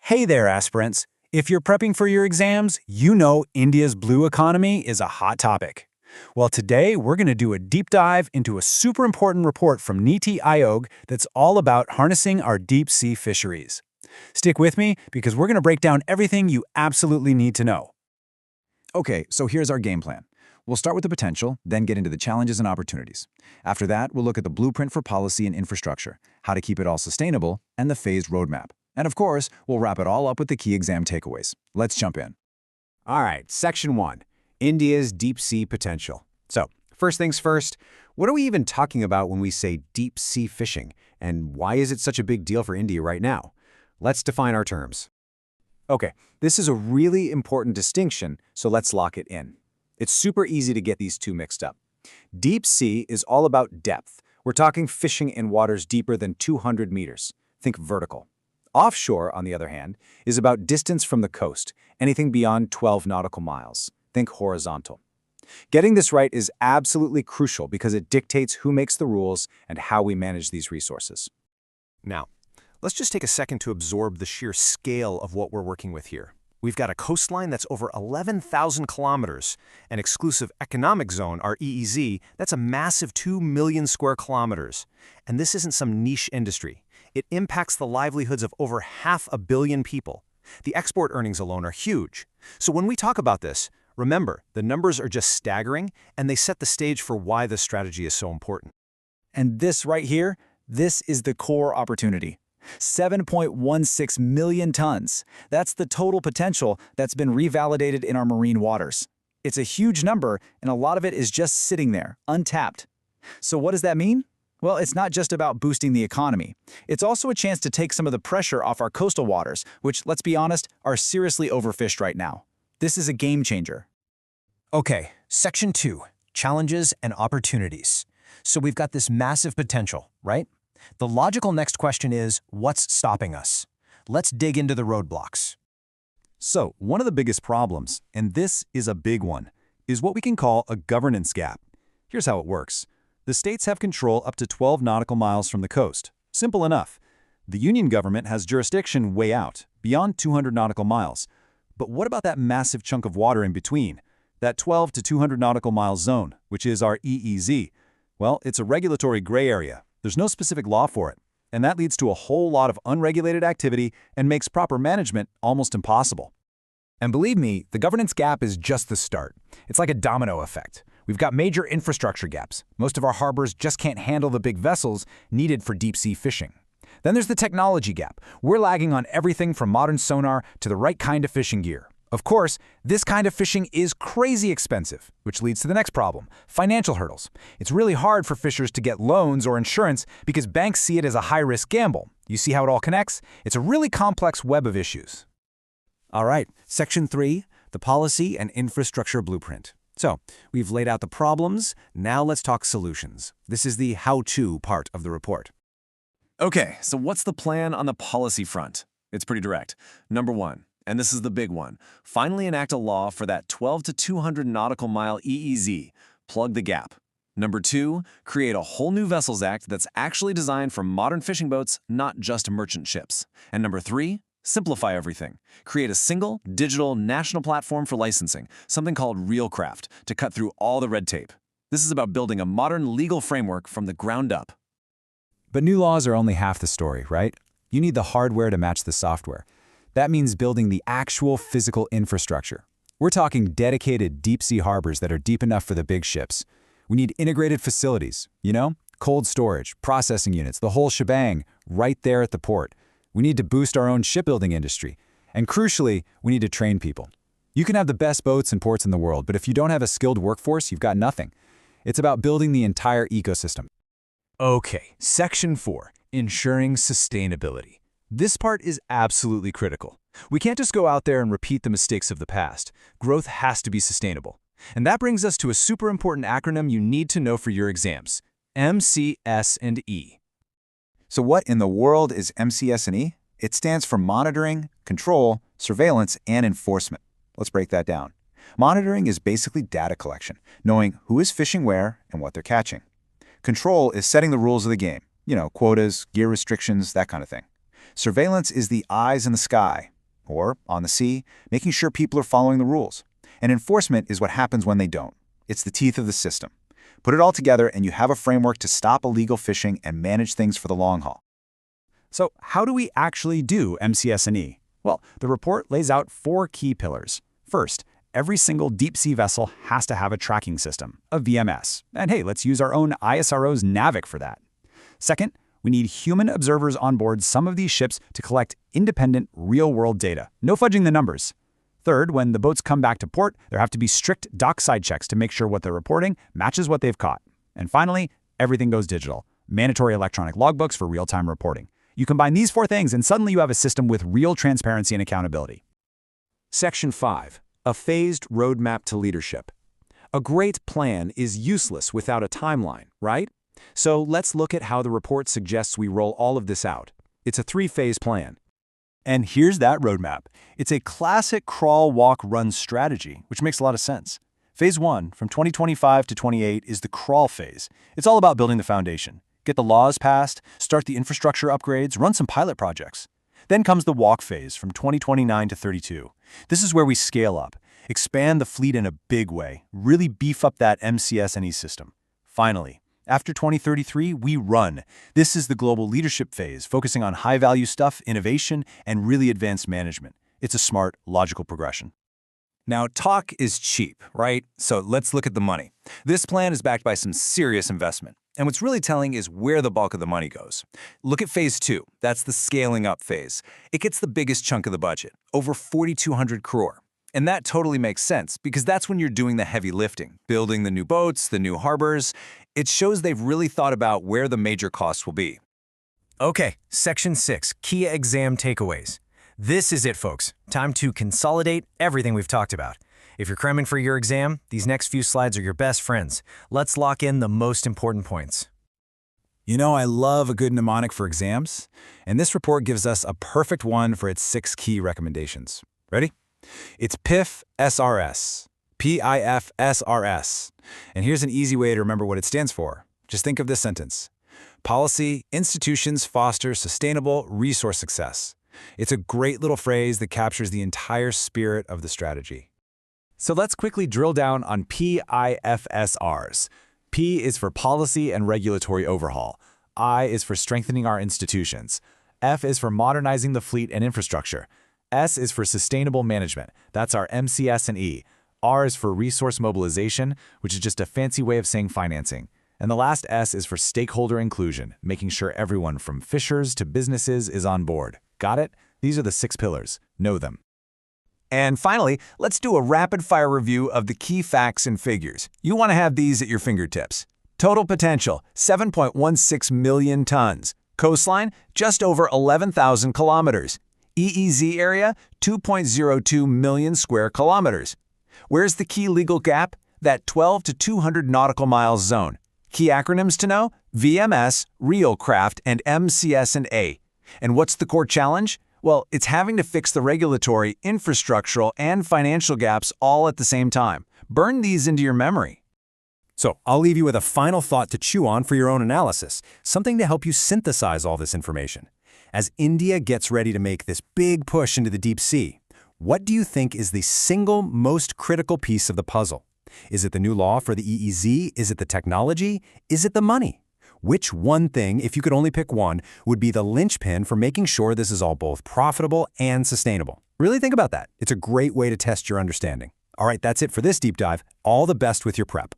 Hey there, aspirants. If you're prepping for your exams, you know India's blue economy is a hot topic. Well, today we're going to do a deep dive into a super important report from NITI that's all about harnessing our deep sea fisheries. Stick with me because we're going to break down everything you absolutely need to know. Okay, so here's our game plan. We'll start with the potential, then get into the challenges and opportunities. After that, we'll look at the blueprint for policy and infrastructure, how to keep it all sustainable, and the phased roadmap. And of course, we'll wrap it all up with the key exam takeaways. Let's jump in. All right, Section 1, India's deep sea potential. So, first things first, what are we even talking about when we say deep sea fishing, and why is it such a big deal for India right now? Let's define our terms. Okay, this is a really important distinction, so let's lock it in. It's super easy to get these two mixed up. Deep sea is all about depth. We're talking fishing in waters deeper than 200 meters. Think vertical. Offshore, on the other hand, is about distance from the coast, anything beyond 12 nautical miles. Think horizontal. Getting this right is absolutely crucial because it dictates who makes the rules and how we manage these resources. Now, let's just take a second to absorb the sheer scale of what we're working with here. We've got a coastline that's over 11,000 kilometers, an exclusive economic zone, our EEZ, that's a massive 2 million square kilometers. And this isn't some niche industry. It impacts the livelihoods of over 500 million people. The export earnings alone are huge. So when we talk about this, remember, the numbers are just staggering, and they set the stage for why this strategy is so important. And this right here, this is the core opportunity. 7.16 million tons. That's the total potential that's been revalidated in our marine waters. It's a huge number, and a lot of it is just sitting there, untapped. So what does that mean? Well, it's not just about boosting the economy. It's also a chance to take some of the pressure off our coastal waters, which, let's be honest, are seriously overfished right now. This is a game changer. Okay, Section 2, Challenges and Opportunities. So we've got this massive potential, right? The logical next question is, what's stopping us? Let's dig into the roadblocks. So, one of the biggest problems, and this is a big one, is what we can call a governance gap. Here's how it works. The states have control up to 12 nautical miles from the coast. Simple enough. The union government has jurisdiction way out, beyond 200 nautical miles. But what about that massive chunk of water in between? That 12 to 200 nautical miles zone, which is our EEZ. Well, it's a regulatory gray area. There's no specific law for it, and that leads to a whole lot of unregulated activity and makes proper management almost impossible. And believe me, the governance gap is just the start. It's like a domino effect. We've got major infrastructure gaps. Most of our harbors just can't handle the big vessels needed for deep-sea fishing. Then there's the technology gap. We're lagging on everything from modern sonar to the right kind of fishing gear. Of course, this kind of fishing is crazy expensive, which leads to the next problem, financial hurdles. It's really hard for fishers to get loans or insurance because banks see it as a high-risk gamble. You see how it all connects? It's a really complex web of issues. All right, Section 3, the policy and infrastructure blueprint. So, we've laid out the problems, now let's talk solutions. This is the how-to part of the report. Okay, so what's the plan on the policy front? It's pretty direct. Number 1. And this is the big one. Finally enact a law for that 12 to 200 nautical mile EEZ. Plug the gap. Number 2, create a whole new Vessels Act that's actually designed for modern fishing boats, not just merchant ships. And number 3, simplify everything. Create a single, digital, national platform for licensing, something called RealCraft, to cut through all the red tape. This is about building a modern legal framework from the ground up. But new laws are only half the story, right? You need the hardware to match the software. That means building the actual physical infrastructure. We're talking dedicated deep-sea harbors that are deep enough for the big ships. We need integrated facilities, cold storage, processing units, the whole shebang, right there at the port. We need to boost our own shipbuilding industry. And crucially, we need to train people. You can have the best boats and ports in the world, but if you don't have a skilled workforce, you've got nothing. It's about building the entire ecosystem. Okay, Section 4, Ensuring Sustainability. This part is absolutely critical. We can't just go out there and repeat the mistakes of the past. Growth has to be sustainable. And that brings us to a super important acronym you need to know for your exams, MCS&E. So what in the world is MCS&E? It stands for Monitoring, Control, Surveillance, and Enforcement. Let's break that down. Monitoring is basically data collection, knowing who is fishing where and what they're catching. Control is setting the rules of the game, quotas, gear restrictions, that kind of thing. Surveillance is the eyes in the sky, or on the sea, making sure people are following the rules. And enforcement is what happens when they don't. It's the teeth of the system. Put it all together and you have a framework to stop illegal fishing and manage things for the long haul. So how do we actually do MCS&E? Well, the report lays out 4 key pillars. First, every single deep-sea vessel has to have a tracking system, a VMS. And hey, let's use our own ISRO's NAVIC for that. Second, we need human observers on board some of these ships to collect independent, real-world data. No fudging the numbers. Third, when the boats come back to port, there have to be strict dockside checks to make sure what they're reporting matches what they've caught. And finally, everything goes digital. Mandatory electronic logbooks for real-time reporting. You combine these 4 things and suddenly you have a system with real transparency and accountability. Section 5. A phased roadmap to leadership. A great plan is useless without a timeline, right? So let's look at how the report suggests we roll all of this out. It's a 3-phase plan. And here's that roadmap. It's a classic crawl, walk, run strategy, which makes a lot of sense. Phase 1, from 2025 to 28, is the crawl phase. It's all about building the foundation. Get the laws passed, start the infrastructure upgrades, run some pilot projects. Then comes the walk phase from 2029 to 32. This is where we scale up, expand the fleet in a big way, really beef up that MCS&E system. Finally, after 2033, we run. This is the global leadership phase, focusing on high-value stuff, innovation, and really advanced management. It's a smart, logical progression. Now, talk is cheap, right? So let's look at the money. This plan is backed by some serious investment. And what's really telling is where the bulk of the money goes. Look at phase 2. That's the scaling up phase. It gets the biggest chunk of the budget, over 4,200 crore. And that totally makes sense because that's when you're doing the heavy lifting, building the new boats, the new harbors. It shows they've really thought about where the major costs will be. Okay, Section 6, Key Exam Takeaways. This is it, folks. Time to consolidate everything we've talked about. If you're cramming for your exam, these next few slides are your best friends. Let's lock in the most important points. You know, I love a good mnemonic for exams, and this report gives us a perfect one for its 6 key recommendations. Ready? It's PIF SRS. PIF SRS. And here's an easy way to remember what it stands for. Just think of this sentence. Policy, institutions foster sustainable resource success. It's a great little phrase that captures the entire spirit of the strategy. So let's quickly drill down on PIFSRs. P is for policy and regulatory overhaul. I is for strengthening our institutions. F is for modernizing the fleet and infrastructure. S is for sustainable management. That's our MCS&E. R is for resource mobilization, which is just a fancy way of saying financing. And the last S is for stakeholder inclusion, making sure everyone from fishers to businesses is on board. Got it? These are the 6 pillars. Know them. And finally, let's do a rapid-fire review of the key facts and figures. You want to have these at your fingertips. Total potential, 7.16 million tons. Coastline, just over 11,000 kilometers. EEZ area, 2.02 million square kilometers. Where's the key legal gap? That 12 to 200 nautical miles zone. Key acronyms to know? VMS, Real Craft, and MCS&A. And what's the core challenge? Well, it's having to fix the regulatory, infrastructural, and financial gaps all at the same time. Burn these into your memory. So I'll leave you with a final thought to chew on for your own analysis, something to help you synthesize all this information. As India gets ready to make this big push into the deep sea, what do you think is the single most critical piece of the puzzle? Is it the new law for the EEZ? Is it the technology? Is it the money? Which one thing, if you could only pick one, would be the linchpin for making sure this is all both profitable and sustainable? Really think about that. It's a great way to test your understanding. All right, that's it for this deep dive. All the best with your prep.